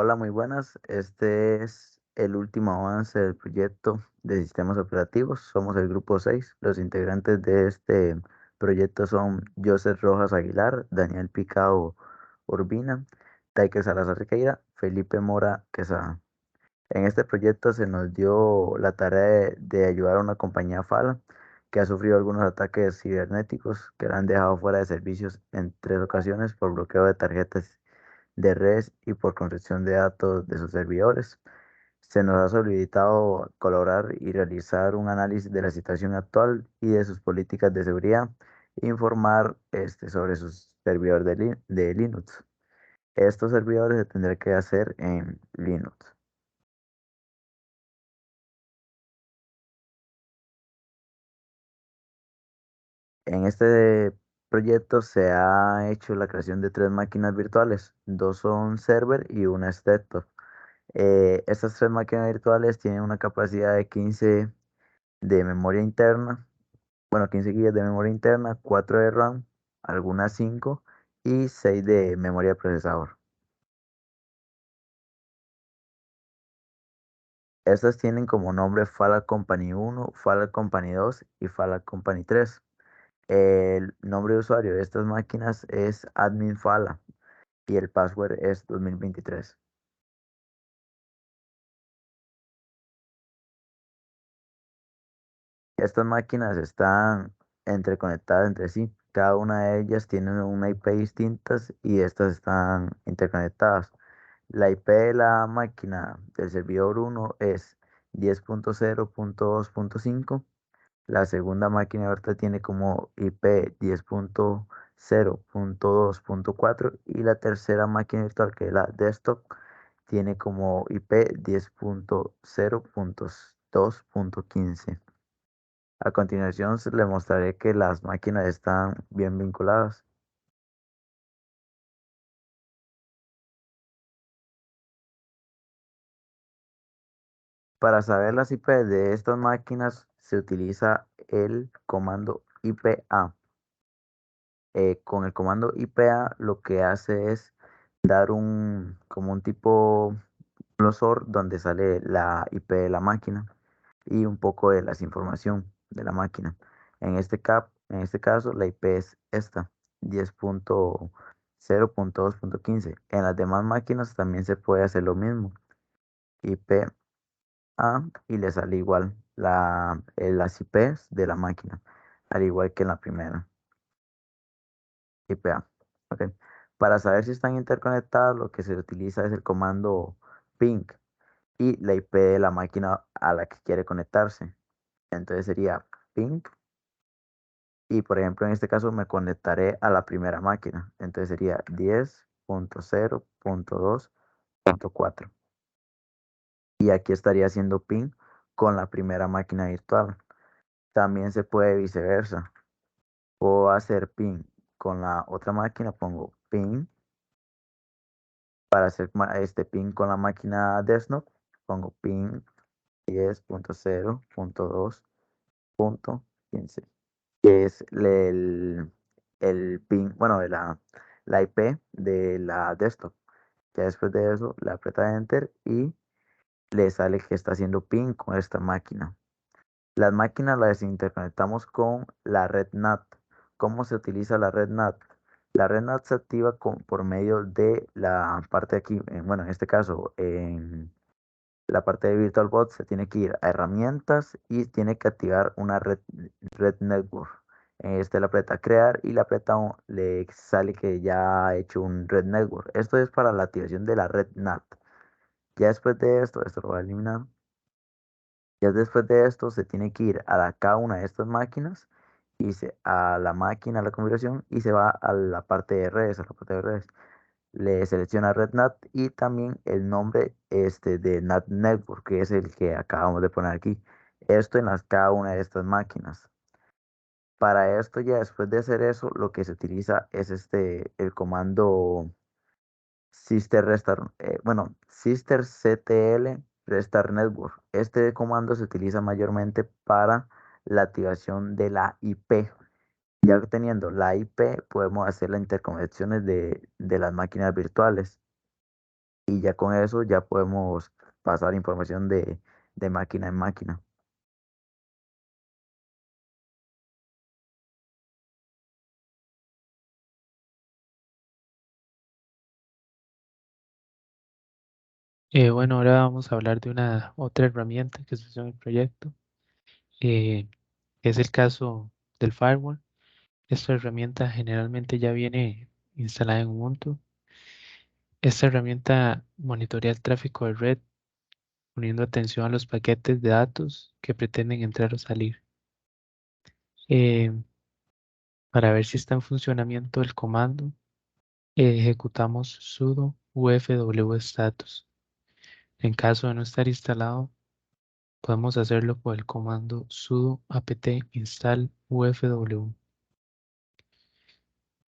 Hola, muy buenas. Este es el último avance del proyecto de sistemas operativos. Somos el grupo 6. Los integrantes de este proyecto son Joseph Rojas Aguilar, Daniel Picao Urbina, Taike Salazar Requeira, Felipe Mora Quesada. En este proyecto se nos dio la tarea de ayudar a una compañía FALA que ha sufrido algunos ataques cibernéticos que la han dejado fuera de servicios en 3 ocasiones por bloqueo de tarjetas de redes y por construcción de datos de sus servidores. Se nos ha solicitado colaborar y realizar un análisis de la situación actual y de sus políticas de seguridad e informar sobre sus servidores de Linux. Estos servidores se tendrán que hacer en Linux. En este proyecto se ha hecho la creación de 3 máquinas virtuales. Dos son server y una es desktop. Estas 3 máquinas virtuales tienen una capacidad de 15 de memoria interna, bueno, 15 gigas de memoria interna, 4 de RAM, algunas 5 y 6 de memoria de procesador. Estas tienen como nombre Fala Company 1, Fala Company 2 y Fala Company 3. El nombre de usuario de estas máquinas es admin Fala y el password es 2023. Estas máquinas están interconectadas entre sí. Cada una de ellas tiene una IP distintas y estas están interconectadas. La IP de la máquina del servidor 1 es 10.0.2.5. La segunda máquina ahorita tiene como IP 10.0.2.4 y la tercera máquina virtual, que es la desktop, tiene como IP 10.0.2.15. A continuación le mostraré que las máquinas están bien vinculadas. Para saber las IP de estas máquinas se utiliza el comando IPA. Con el comando IPA lo que hace es dar como un tipo glosor donde sale la IP de la máquina y un poco de las información de la máquina. En este caso la IP es esta, 10.0.2.15. En las demás máquinas también se puede hacer lo mismo, IP y le sale igual las IPs de la máquina, al igual que en la primera, IPA. Ok. Para saber si están interconectadas, lo que se utiliza es el comando ping y la IP de la máquina a la que quiere conectarse. Entonces sería ping y por ejemplo en este caso me conectaré a la primera máquina. Entonces sería 10.0.2.4 y aquí estaría haciendo ping con la primera máquina virtual. También se puede viceversa. Puedo hacer ping con la otra máquina, pongo ping para hacer este ping con la máquina desktop, pongo ping 10.0.2.15, que es el ping, bueno, de la IP de la desktop. Ya después de eso le aprieta enter y le sale que está haciendo ping con esta máquina. Las máquinas las interconectamos con la red NAT. ¿Cómo se utiliza la red NAT? La red NAT se activa por medio de la parte de aquí, bueno, en este caso, en la parte de VirtualBox se tiene que ir a herramientas y tiene que activar una red network. Le aprieta crear y le sale que ya ha hecho un red network. Esto es para la activación de la red NAT. Ya después de esto lo voy a eliminar. Ya después de esto se tiene que ir a cada una de estas máquinas a la máquina, a la configuración y se va a la parte de redes, a la parte de redes. Le selecciona Red NAT y también el nombre de NAT Network, que es el que acabamos de poner aquí. Esto en cada una de estas máquinas. Para esto, ya después de hacer eso, lo que se utiliza es el comando Sister Restart, Sister Restart Network. Este comando se utiliza mayormente para la activación de la IP. Ya teniendo la IP, podemos hacer las interconexiones de las máquinas virtuales. y ya con eso ya podemos pasar información de máquina en máquina. Bueno, ahora vamos a hablar de una otra herramienta que se usa en el proyecto. eh, es el caso del firewall. Esta herramienta generalmente ya viene instalada en Ubuntu. Esta herramienta monitorea el tráfico de red, poniendo atención a los paquetes de datos que pretenden entrar o salir. Eh, para ver si está en funcionamiento el comando, ejecutamos sudo ufw status. En caso de no estar instalado, podemos hacerlo con el comando sudo apt install ufw.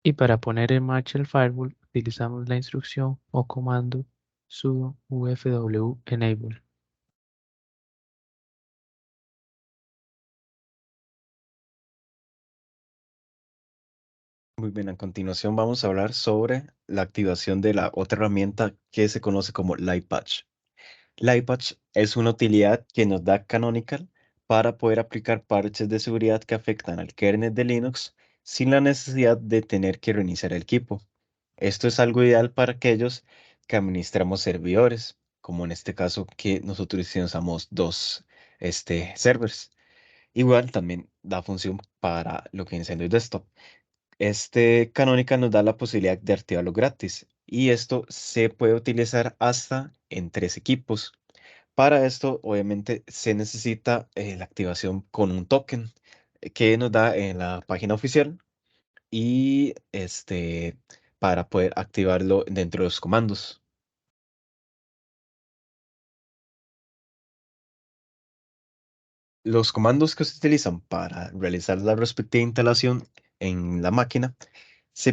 Y para poner en marcha el firewall, utilizamos la instrucción o comando sudo ufw enable. Muy bien, a continuación vamos a hablar sobre la activación de la otra herramienta que se conoce como Lightpatch. Lightpatch es una utilidad que nos da Canonical para poder aplicar parches de seguridad que afectan al kernel de Linux sin la necesidad de tener que reiniciar el equipo. Esto es algo ideal para aquellos que administramos servidores, como en este caso que nosotros utilizamos dos servers. Igual también da función para lo que viene siendo el desktop. Este Canonical nos da la posibilidad de activarlo gratis y esto se puede utilizar hasta en 3 equipos. Para esto, obviamente, se necesita la activación con un token que nos da en la página oficial y para poder activarlo dentro de los comandos. Los comandos que se utilizan para realizar la respectiva instalación en la máquina,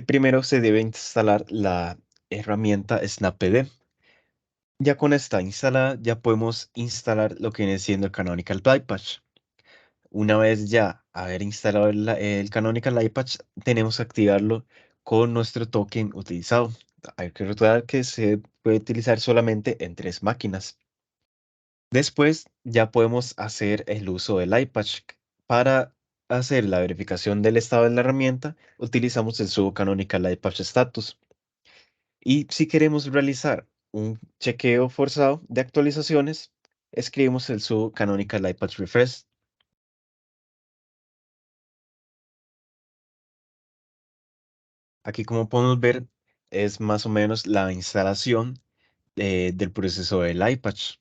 primero se debe instalar la herramienta snapd. Ya con esta instalada, ya podemos instalar lo que viene siendo el Canonical Lightpatch. Una vez ya haber instalado el Canonical Lightpatch, tenemos que activarlo con nuestro token utilizado. Hay que recordar que se puede utilizar solamente en 3 máquinas. Después ya podemos hacer el uso del Lightpatch. Para hacer la verificación del estado de la herramienta, utilizamos el sudo Canonical Lightpatch Status. Y si queremos realizar un chequeo forzado de actualizaciones, escribimos el sudo canonical lightpatch refresh. Aquí, como podemos ver, es más o menos la instalación del proceso del lightpatch.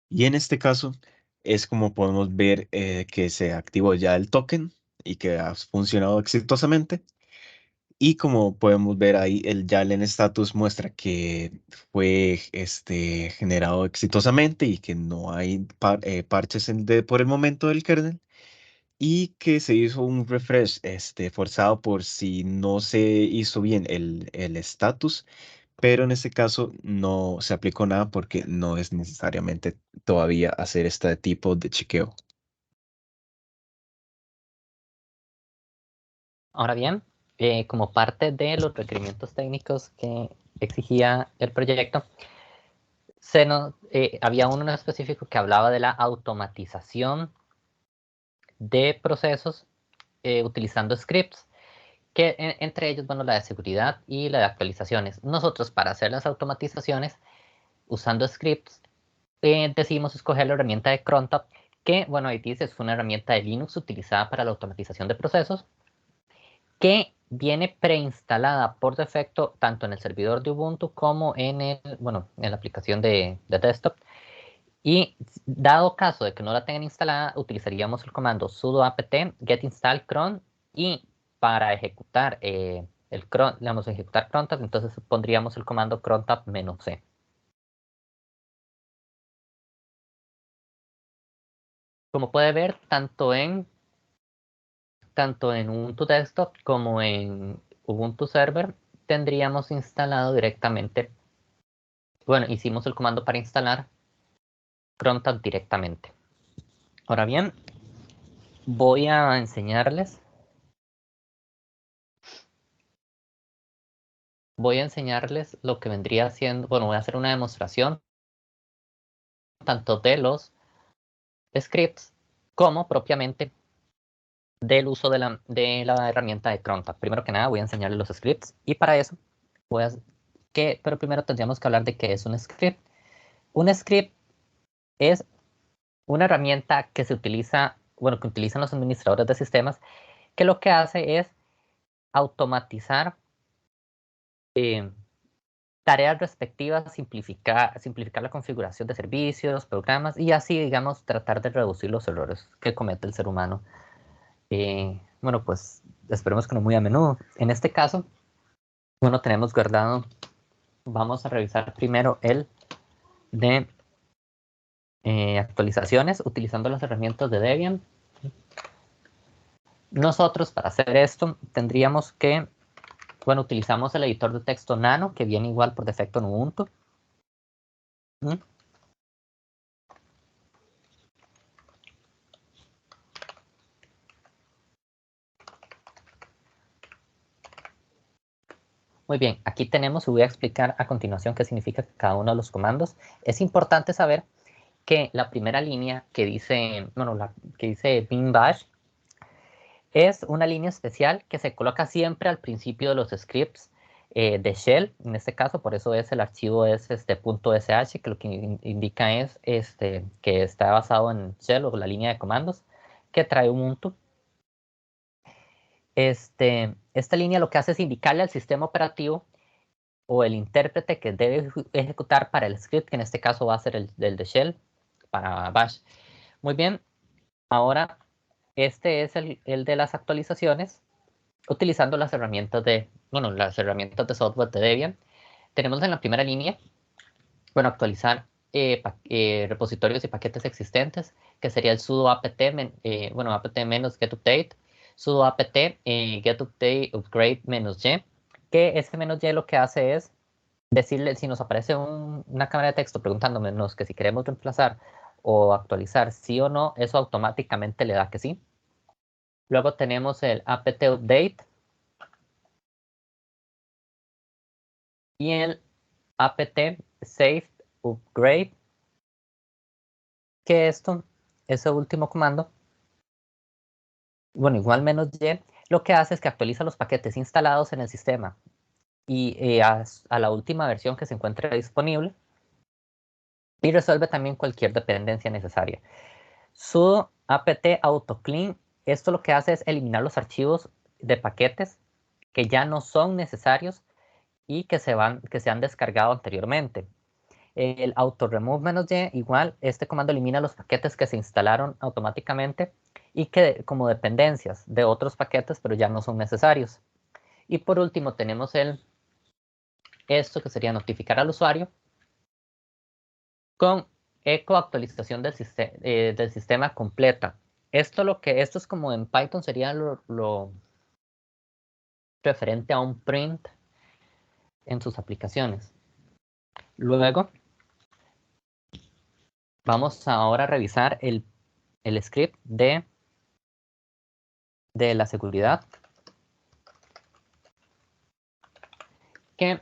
Y en este caso es como podemos ver que se activó ya el token y que ha funcionado exitosamente. Y como podemos ver ahí, el YALN status muestra que fue generado exitosamente y que no hay parches por el momento del kernel y que se hizo un refresh forzado por si no se hizo bien el status, pero en este caso no se aplicó nada porque no es necesariamente todavía hacer este tipo de chequeo. Ahora bien, como parte de los requerimientos técnicos que exigía el proyecto, había uno en específico que hablaba de la automatización de procesos utilizando scripts, que entre ellos, bueno, la de seguridad y la de actualizaciones. Nosotros, para hacer las automatizaciones usando scripts, decidimos escoger la herramienta de Crontab, que, bueno, ahí dice, es una herramienta de Linux utilizada para la automatización de procesos, que viene preinstalada por defecto tanto en el servidor de Ubuntu como en la aplicación de desktop. Y dado caso de que no la tengan instalada, utilizaríamos el comando sudo apt get install cron, y para ejecutar el cron, digamos, ejecutar crontab, entonces pondríamos el comando crontab-c. Como puede ver, tanto en Ubuntu Desktop como en Ubuntu Server tendríamos instalado directamente, bueno, hicimos el comando para instalar crontab directamente. Ahora bien, voy a enseñarles voy a enseñarles lo que vendría siendo, bueno, voy a hacer una demostración tanto de los scripts como propiamente del uso de la herramienta de Cronta. Primero que nada voy a enseñarles los scripts y para eso voy a, pero primero tendríamos que hablar de qué es un script. Un script es una herramienta que se utiliza, bueno, que utilizan los administradores de sistemas, que lo que hace es automatizar tareas respectivas, simplificar la configuración de servicios, programas y así, digamos, tratar de reducir los errores que comete el ser humano. Bueno, pues esperemos que no muy a menudo. En este caso, bueno, tenemos guardado, vamos a revisar primero el de actualizaciones utilizando las herramientas de Debian. Nosotros para hacer esto tendríamos que, bueno, utilizamos el editor de texto Nano que viene igual por defecto en Ubuntu. Muy bien, aquí tenemos, y voy a explicar a continuación qué significa cada uno de los comandos. Es importante saber que la primera línea que dice, bueno, que dice bin bash es una línea especial que se coloca siempre al principio de los scripts de shell. En este caso, por eso es el archivo es .sh, que lo que indica es que está basado en shell o la línea de comandos que trae Ubuntu. Esta línea lo que hace es indicarle al sistema operativo o el intérprete que debe ejecutar para el script, que en este caso va a ser el de shell para bash. Muy bien, ahora este es el de las actualizaciones utilizando las herramientas de, bueno, las herramientas de software de Debian. Tenemos en la primera línea, bueno, actualizar repositorios y paquetes existentes, que sería el sudo apt, bueno, apt-get-update, sudo apt get-update upgrade-y, que ese -y lo que hace es decirle, si nos aparece una cámara de texto preguntándonos que si queremos reemplazar o actualizar sí o no, eso automáticamente le da que sí. Luego tenemos el apt-update y el apt-save upgrade, que ese último comando, bueno, igual -y, lo que hace es que actualiza los paquetes instalados en el sistema y a la última versión que se encuentre disponible y resuelve también cualquier dependencia necesaria. Sudo apt autoclean, esto lo que hace es eliminar los archivos de paquetes que ya no son necesarios y que se han descargado anteriormente. El auto-remove -y, igual, este comando elimina los paquetes que se instalaron automáticamente y que como dependencias de otros paquetes, pero ya no son necesarios. Y por último tenemos esto que sería notificar al usuario con eco actualización del sistema completa. Esto es como en Python sería lo referente a un print en sus aplicaciones. Luego, vamos ahora a revisar el script de la seguridad, que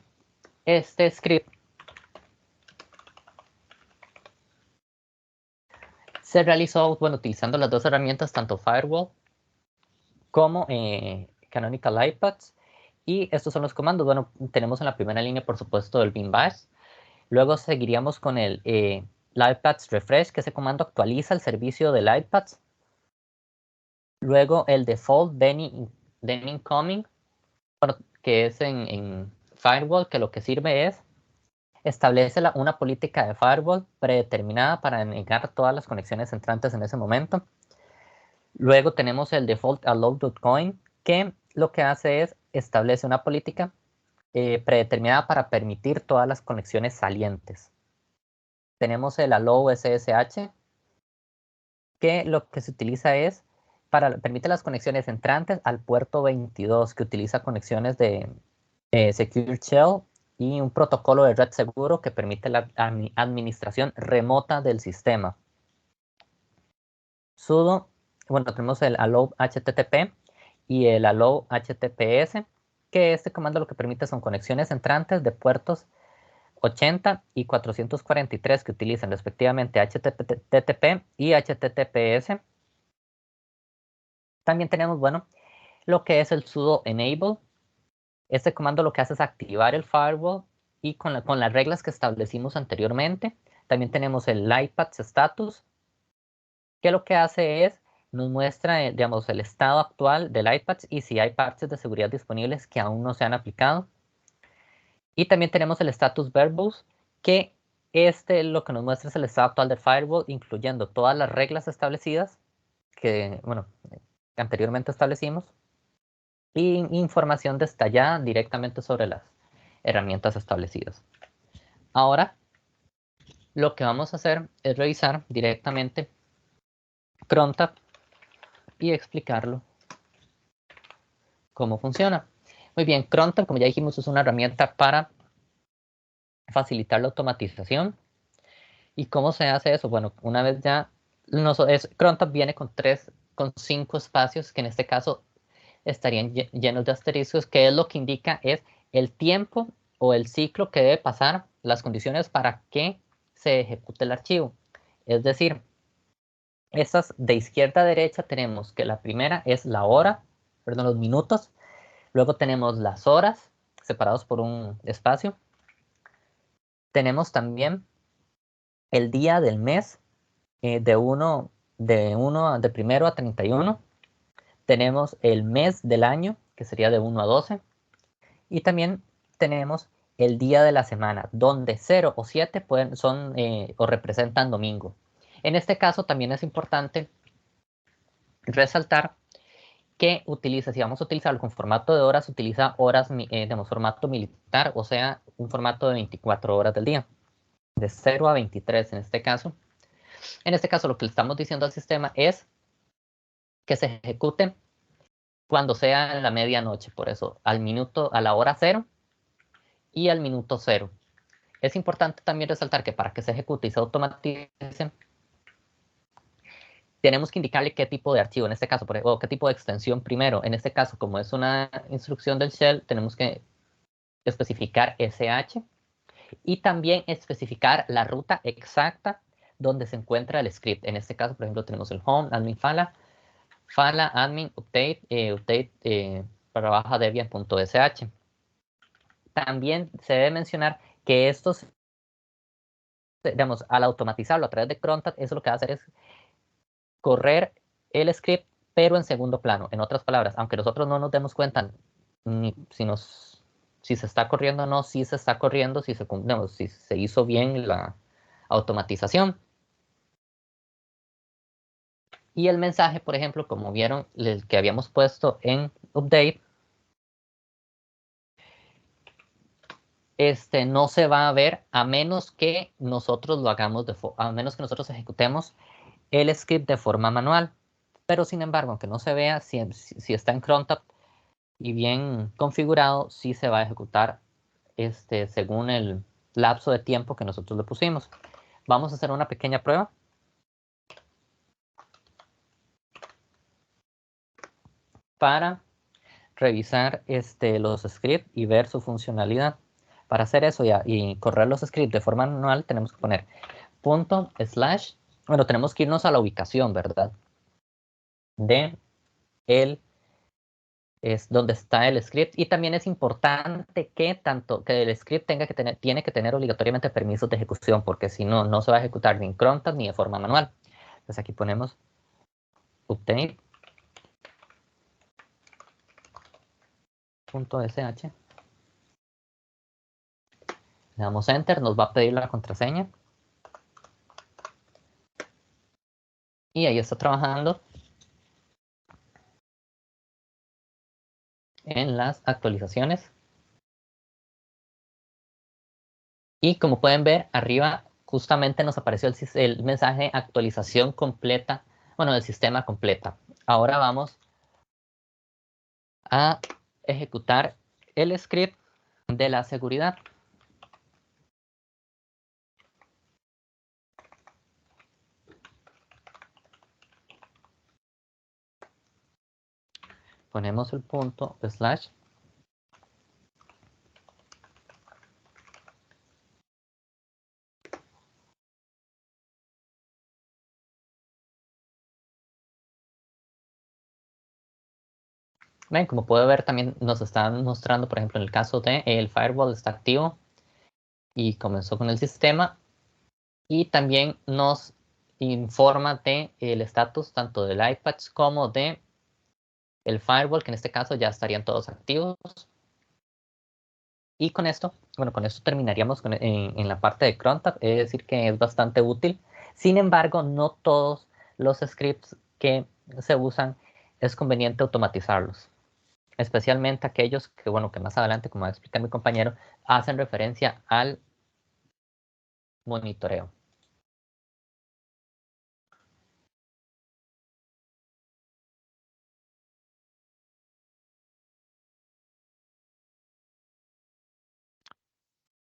este script se realizó, bueno, utilizando las dos herramientas, tanto Firewall como Canonical Lightpaths. Y estos son los comandos. Bueno, tenemos en la primera línea, por supuesto, el bin bash. Luego seguiríamos con el Lightpaths refresh, que ese comando actualiza el servicio de Lightpaths. Luego el default then incoming, bueno, que es en Firewall, que lo que sirve es establece una política de firewall predeterminada para negar todas las conexiones entrantes en ese momento. Luego tenemos el default allow.coin, que lo que hace es establece una política predeterminada para permitir todas las conexiones salientes. Tenemos el allow SSH, que lo que se utiliza es permite las conexiones entrantes al puerto 22, que utiliza conexiones de Secure Shell y un protocolo de red seguro que permite la administración remota del sistema. Sudo, bueno, tenemos el allow HTTP y el allow HTTPS, que este comando lo que permite son conexiones entrantes de puertos 80 y 443 que utilizan respectivamente HTTP y HTTPS. También tenemos, bueno, lo que es el sudo enable. Este comando lo que hace es activar el firewall y con las reglas que establecimos anteriormente. También tenemos el lightpatch status, que lo que hace es nos muestra, digamos, el estado actual del lightpatch y si hay parches de seguridad disponibles que aún no se han aplicado. Y también tenemos el status verbose, que lo que nos muestra es el estado actual del firewall, incluyendo todas las reglas establecidas que, bueno, anteriormente establecimos, y información detallada directamente sobre las herramientas establecidas. Ahora, lo que vamos a hacer es revisar directamente crontab y explicarlo cómo funciona. Muy bien, crontab, como ya dijimos, es una herramienta para facilitar la automatización. ¿Y cómo se hace eso? Bueno, una vez ya crontab viene con 5 espacios que en este caso estarían llenos de asteriscos, que es lo que indica es el tiempo o el ciclo que debe pasar, las condiciones para que se ejecute el archivo. Es decir, estas de izquierda a derecha tenemos que la primera es la hora, perdón, los minutos, luego tenemos las horas separados por un espacio, tenemos también el día del mes de primero a 31, tenemos el mes del año, que sería de 1 a 12, y también tenemos el día de la semana, donde 0 o 7 son o representan domingo. En este caso también es importante resaltar que si vamos a utilizarlo con formato de horas, utiliza horas, digamos, formato militar, o sea, un formato de 24 horas del día, de 0 a 23 en este caso. En este caso lo que le estamos diciendo al sistema es que se ejecute cuando sea en la medianoche, por eso al minuto, a la hora 0 y al minuto 0. Es importante también resaltar que para que se ejecute y se automatice, tenemos que indicarle qué tipo de archivo, en este caso, o qué tipo de extensión primero. En este caso, como es una instrucción del shell, tenemos que especificar SH y también especificar la ruta exacta donde se encuentra el script. En este caso, por ejemplo, tenemos el home, admin fala, admin update, para baja debian.sh. También se debe mencionar que estos, digamos, al automatizarlo a través de crontab, eso lo que va a hacer es correr el script, pero en segundo plano. En otras palabras, aunque nosotros no nos demos cuenta ni si se está corriendo o no, si se está corriendo, si se hizo bien la automatización. Y el mensaje, por ejemplo, como vieron, el que habíamos puesto en update, no se va a ver a menos que nosotros lo hagamos, a menos que nosotros ejecutemos el script de forma manual. Pero sin embargo, aunque no se vea, si está en crontab y bien configurado, sí se va a ejecutar según el lapso de tiempo que nosotros le pusimos. Vamos a hacer una pequeña prueba. Para revisar los scripts y ver su funcionalidad. Para hacer eso y correr los scripts de forma manual, tenemos que poner /, bueno, tenemos que irnos a la ubicación, ¿verdad? Es donde está el script, y también es importante que el script tiene que tener obligatoriamente permisos de ejecución, porque si no, no se va a ejecutar ni en crontab ni de forma manual. Entonces aquí ponemos update.sh, le damos enter, nos va a pedir la contraseña, y ahí está trabajando en las actualizaciones. Y como pueden ver, arriba justamente nos apareció el mensaje actualización completa, bueno, del sistema completa. Ahora vamos a ejecutar el script de la seguridad. Ponemos el punto / Ven, como puede ver, también nos están mostrando, por ejemplo, en el caso de el firewall está activo y comenzó con el sistema, y también nos informa de el estatus tanto del iPatch como de el firewall, que en este caso ya estarían todos activos. Y con esto, bueno, con esto terminaríamos en la parte de crontab, es decir, que es bastante útil. Sin embargo, no todos los scripts que se usan es conveniente automatizarlos, especialmente aquellos que, bueno, que más adelante, como va a explicar mi compañero, hacen referencia al monitoreo.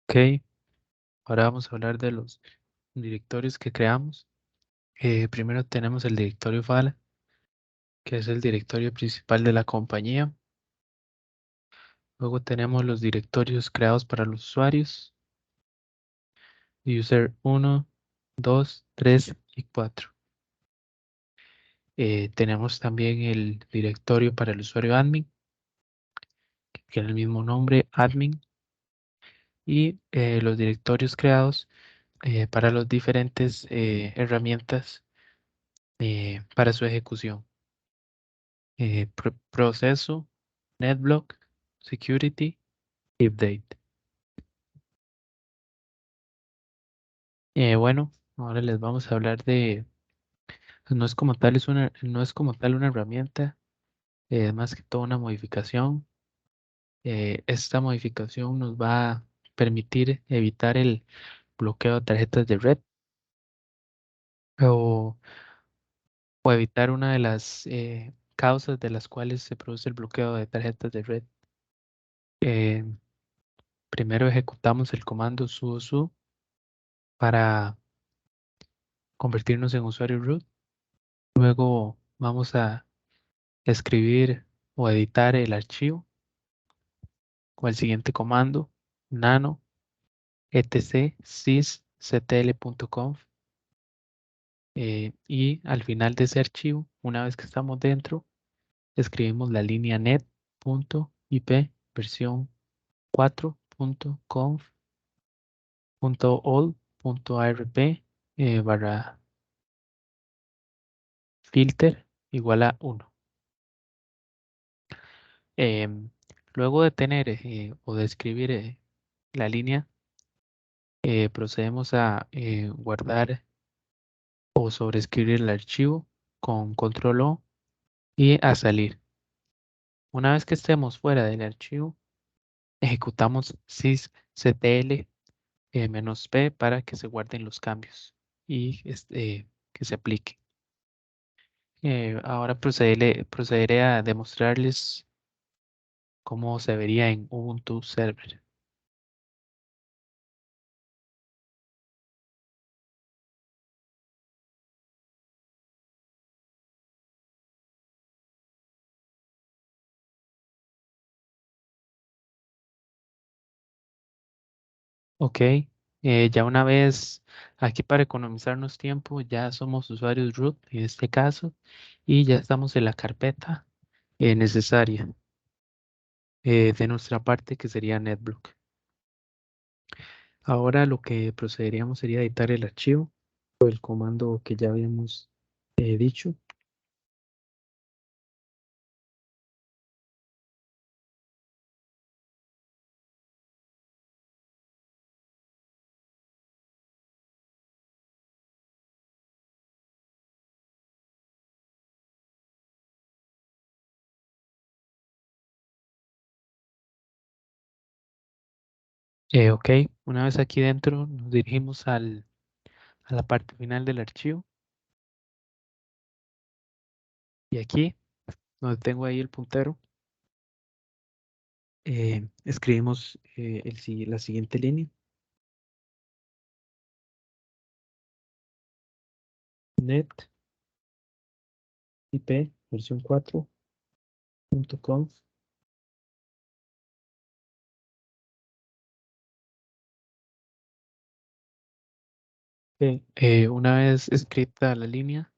Ok, ahora vamos a hablar de los directorios que creamos. Primero tenemos el directorio Fala, que es el directorio principal de la compañía. Luego tenemos los directorios creados para los usuarios, user 1, 2, 3 y 4. Tenemos también el directorio para el usuario admin, que tiene el mismo nombre, admin, y los directorios creados para las diferentes herramientas para su ejecución. Proceso, NetBlock, Security y Update. Bueno, ahora les vamos a hablar de, no es como tal, no es como tal una herramienta, es más que todo una modificación. Esta modificación nos va a permitir evitar el bloqueo de tarjetas de red o, o evitar una de las causas de las cuales se produce el bloqueo de tarjetas de red. Eh, Primero ejecutamos el comando sudo para convertirnos en usuario root. Luego vamos a escribir o editar el archivo con el siguiente comando nano etc sysctl.conf, y al final de ese archivo, una vez que estamos dentro, escribimos la línea net.ip versión 4.conf.all.arp barra filter igual a 1. Em, Luego de tener o de escribir la línea, procedemos a guardar o sobreescribir el archivo con control O y a salir. Una vez que estemos fuera del archivo, ejecutamos sysctl -p para que se guarden los cambios y que se aplique. Ahora procederé a demostrarles cómo se vería en Ubuntu Server. Ok, ya una vez aquí para economizarnos tiempo, ya somos usuarios root en este caso y ya estamos en la carpeta necesaria de nuestra parte, que sería NetBlock. Ahora lo que procederíamos sería editar el archivo o el comando que ya habíamos dicho. Ok, una vez aquí dentro nos dirigimos a la parte final del archivo y aquí donde tengo ahí el puntero, escribimos la siguiente línea: net IP versión 4.conf. Una vez escrita la línea,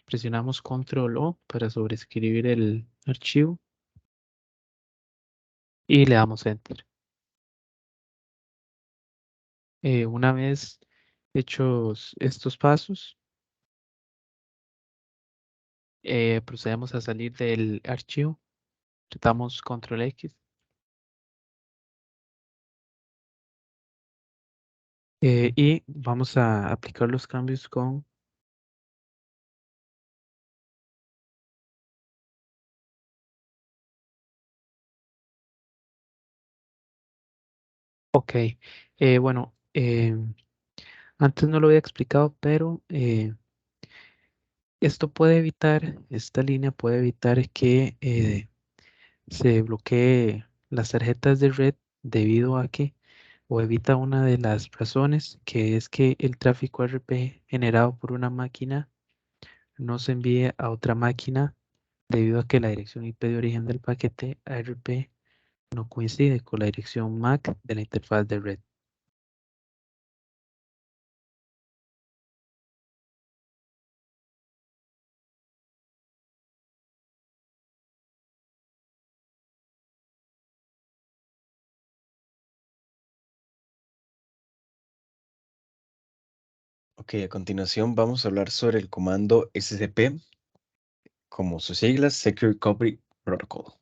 presionamos control O para sobreescribir archivo y le damos Enter. Una vez hechos estos pasos, procedemos a salir del archivo, apretamos Control X y vamos a aplicar los cambios con OK. Bueno, antes no lo había explicado, pero esta línea puede evitar que se bloquee las tarjetas de red debido a que, o evita una de las razones, que es que el tráfico RP generado por una máquina no se envíe a otra máquina debido a que la dirección IP de origen del paquete ARP no coincide con la dirección MAC de la interfaz de red. Ok, a continuación vamos a hablar sobre el comando SCP, como sus siglas, Secure Copy Protocol.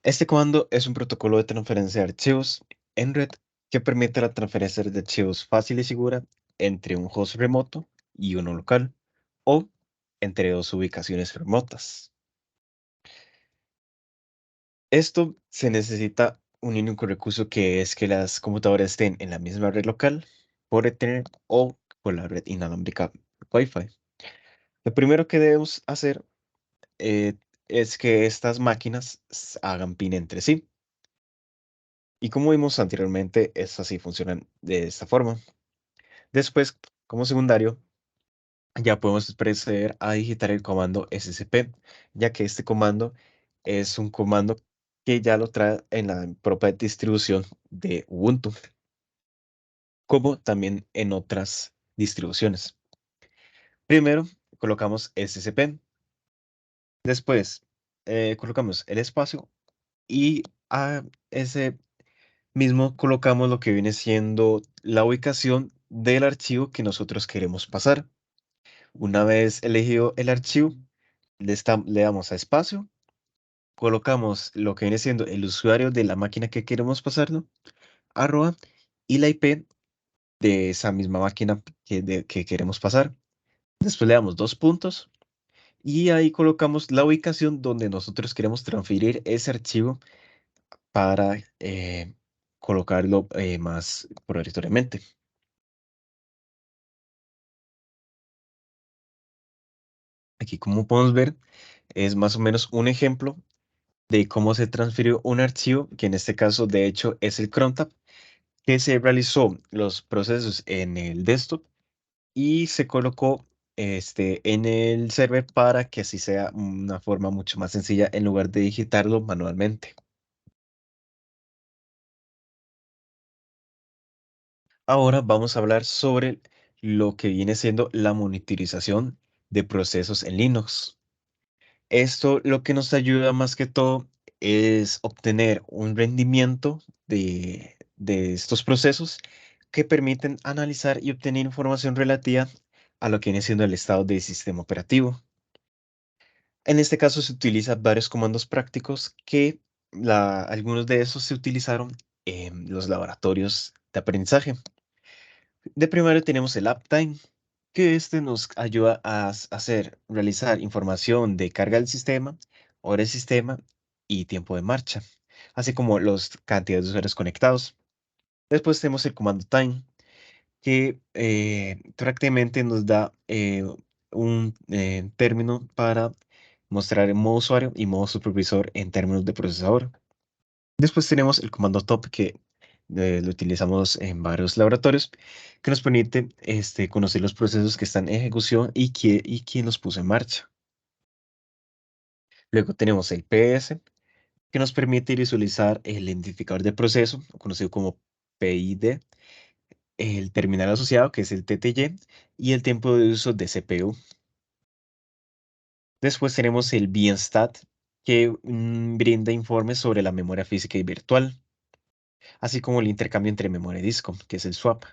Este comando es un protocolo de transferencia de archivos en red que permite la transferencia de archivos fácil y segura entre un host remoto y uno local, o entre dos ubicaciones remotas. Esto se necesita un único recurso, que es que las computadoras estén en la misma red local por Ethernet o por la red inalámbrica Wi-Fi. Lo primero que debemos hacer eh, es que estas máquinas hagan pin entre sí. Y como vimos anteriormente, estas sí funcionan de esta forma. Después, como secundario, ya podemos proceder a digitar el comando SCP, ya que este comando es un comando que ya lo trae en la propia distribución de Ubuntu, como también en otras distribuciones. Primero, colocamos SCP, después colocamos el espacio y a ese mismo colocamos lo que viene siendo la ubicación del archivo que nosotros queremos pasar. Una vez elegido el archivo, le damos a espacio, colocamos lo que viene siendo el usuario de la máquina que queremos pasarlo, arroba, y la IP de esa misma máquina que queremos pasar. Después le damos dos puntos y ahí colocamos la ubicación donde nosotros queremos transferir ese archivo para colocarlo más provisoriamente. Aquí, como podemos ver, es más o menos un ejemplo de cómo se transfirió un archivo, que en este caso de hecho es el crontab, que se realizó los procesos en el desktop y se colocó en el server para que así sea una forma mucho más sencilla en lugar de digitarlo manualmente. Ahora vamos a hablar sobre lo que viene siendo la monitorización de procesos en Linux. Esto lo que nos ayuda más que todo es obtener un rendimiento de estos procesos que permiten analizar y obtener información relativa a lo que viene siendo el estado del sistema operativo. En este caso se utilizan varios comandos prácticos que algunos de esos se utilizaron en los laboratorios de aprendizaje. De primero tenemos el uptime, que este nos ayuda a realizar información de carga del sistema, hora del sistema y tiempo de marcha, así como las cantidades de usuarios conectados. Después tenemos el comando time, que prácticamente nos da un término para mostrar el modo usuario y modo supervisor en términos de procesador. Después tenemos el comando top, que lo utilizamos en varios laboratorios, que nos permite conocer los procesos que están en ejecución y quién los puso en marcha. Luego tenemos el PS, que nos permite visualizar el identificador de proceso, conocido como PID, el terminal asociado, que es el TTY, y el tiempo de uso de CPU. Después tenemos el VNstat, que brinda informes sobre la memoria física y virtual, así como el intercambio entre memoria y disco, que es el swap.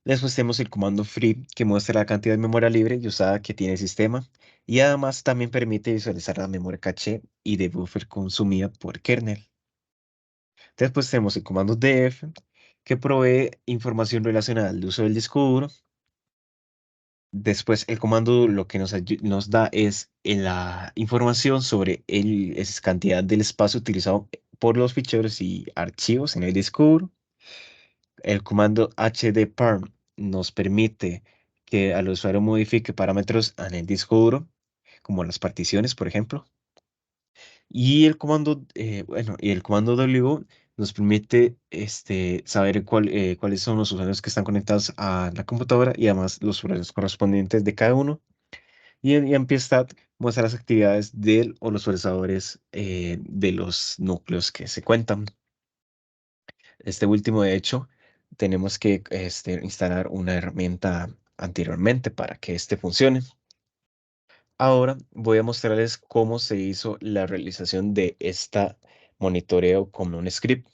Después tenemos el comando free, que muestra la cantidad de memoria libre y usada que tiene el sistema, y además también permite visualizar la memoria caché y de buffer consumida por kernel. Después tenemos el comando df, que provee información relacionada al uso del disco duro. Después el comando lo que nos da es la información sobre esa cantidad del espacio utilizado por los ficheros y archivos en el disco duro. El comando hdparm nos permite que al usuario modifique parámetros en el disco duro, como las particiones, por ejemplo. Y el comando, y el comando w nos permite saber cuáles son los usuarios que están conectados a la computadora y además los usuarios correspondientes de cada uno. Y en Piestat muestra las actividades del o los procesadores de los núcleos que se cuentan. Este último, de hecho, tenemos que instalar una herramienta anteriormente para que funcione. Ahora voy a mostrarles cómo se hizo la realización de esta monitoreo con un script.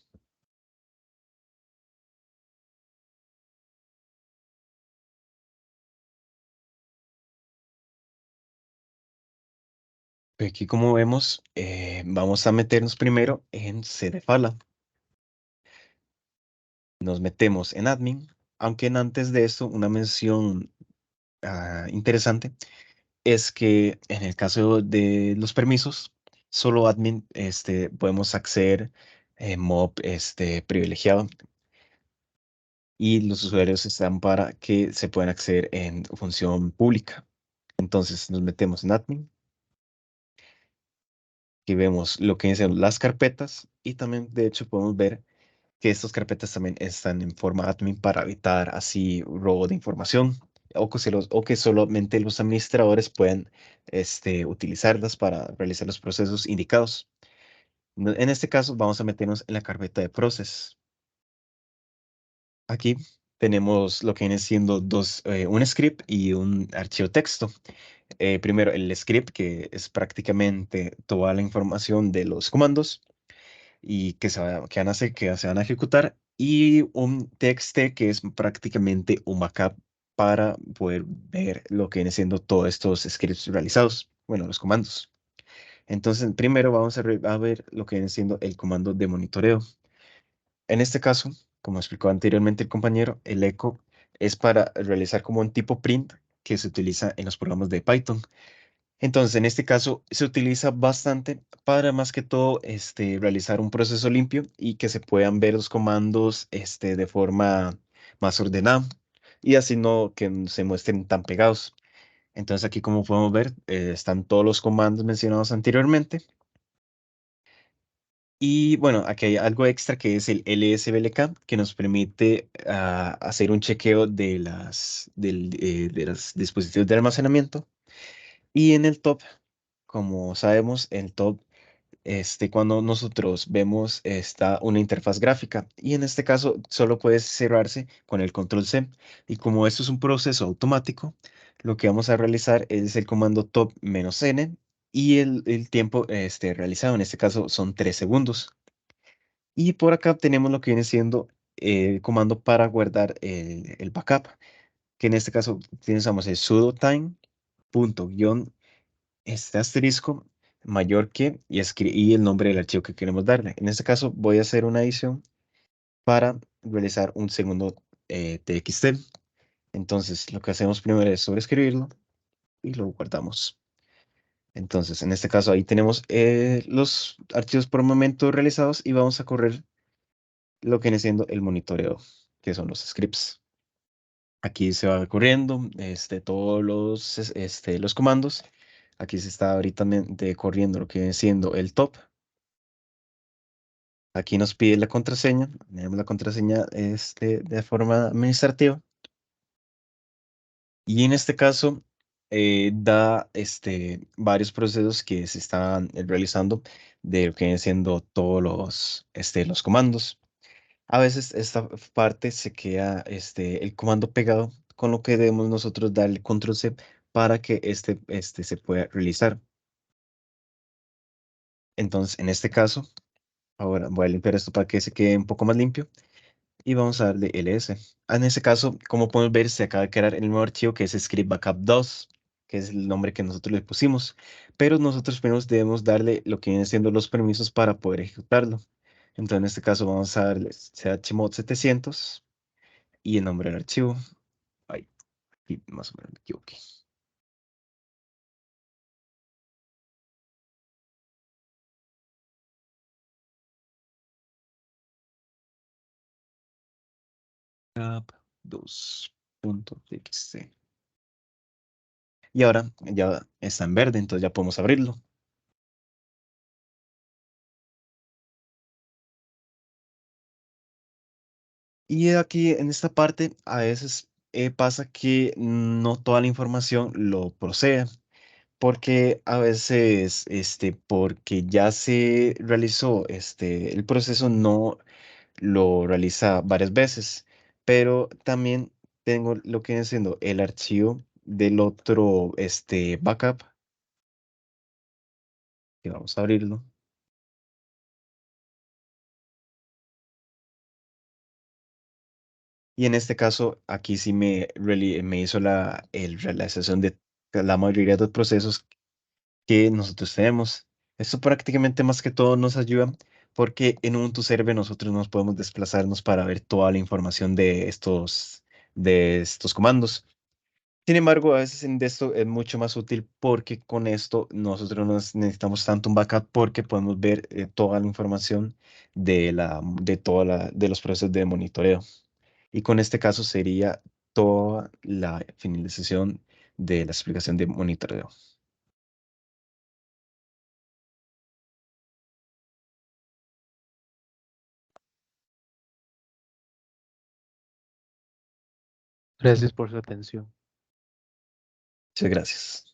Aquí, como vemos, vamos a meternos primero en cdfala. Nos metemos en admin, aunque antes de esto, una mención interesante es que en el caso de los permisos, solo admin podemos acceder en mob privilegiado, y los usuarios están para que se puedan acceder en función pública. Entonces nos metemos en admin y vemos lo que dicen las carpetas, y también de hecho podemos ver que estas carpetas también están en forma admin para evitar así robo de información, o que solamente los administradores puedan utilizarlas para realizar los procesos indicados. En este caso vamos a meternos en la carpeta de process. Aquí tenemos lo que viene siendo un script y un archivo texto. Primero el script, que es prácticamente toda la información de los comandos y que se van a ejecutar, y un txt, que es prácticamente un backup para poder ver lo que viene siendo todos estos scripts realizados, bueno, los comandos. Entonces, primero vamos a ver lo que viene siendo el comando de monitoreo. En este caso, como explicó anteriormente el compañero, el echo es para realizar como un tipo print que se utiliza en los programas de Python. Entonces, en este caso, se utiliza bastante para más que todo realizar un proceso limpio y que se puedan ver los comandos de forma más ordenada, y así no que se muestren tan pegados. Entonces, aquí, como podemos ver, están todos los comandos mencionados anteriormente. Y bueno, aquí hay algo extra que es el lsblk, que nos permite hacer un chequeo de de los dispositivos de almacenamiento. Y en el top, como sabemos, el top, cuando nosotros vemos, está una interfaz gráfica, y en este caso solo puede cerrarse con el control C. Y como esto es un proceso automático, lo que vamos a realizar es el comando top-n, y el tiempo realizado en este caso son 3 segundos. Y por acá tenemos lo que viene siendo el comando para guardar el backup, que en este caso utilizamos el sudo time punto guión asterisco mayor que, y el nombre del archivo que queremos darle. En este caso voy a hacer una adición para realizar un segundo txt. Entonces lo que hacemos primero es sobreescribirlo y lo guardamos. Entonces, en este caso ahí tenemos los archivos por el momento realizados, y vamos a correr lo que viene siendo el monitoreo, que son los scripts. Aquí se va corriendo todos los comandos. Aquí se está ahorita corriendo lo que viene siendo el top. Aquí nos pide la contraseña. Tenemos la contraseña de forma administrativa. Y en este caso da varios procesos que se están realizando de lo que vienen siendo todos los comandos. A veces esta parte se queda el comando pegado, con lo que debemos nosotros darle control C para que este se pueda realizar. Entonces, en este caso, ahora voy a limpiar esto para que se quede un poco más limpio y vamos a darle ls. En este caso, como podemos ver, se acaba de crear el nuevo archivo que es script backup 2, que es el nombre que nosotros le pusimos, pero nosotros primero debemos darle lo que vienen siendo los permisos para poder ejecutarlo. Entonces, en este caso, vamos a darle chmod 700 y el nombre del archivo. Ay, aquí más o menos me equivoqué. Backup2.txt. Y ahora ya está en verde, entonces ya podemos abrirlo. Y aquí en esta parte a veces pasa que no toda la información lo procede, porque a veces, porque ya se realizó el proceso, no lo realiza varias veces, pero también tengo lo que viene siendo el archivo del otro backup, que vamos a abrirlo. Y en este caso, aquí sí me hizo la realización de la mayoría de los procesos que nosotros tenemos. Esto prácticamente más que todo nos ayuda porque en Ubuntu Server nosotros nos podemos desplazarnos para ver toda la información de estos comandos. Sin embargo, a veces en esto es mucho más útil porque con esto nosotros no necesitamos tanto un backup porque podemos ver toda la información de los procesos de monitoreo. Y con este caso sería toda la finalización de la explicación de monitoreo. Gracias por su atención. Muchas gracias.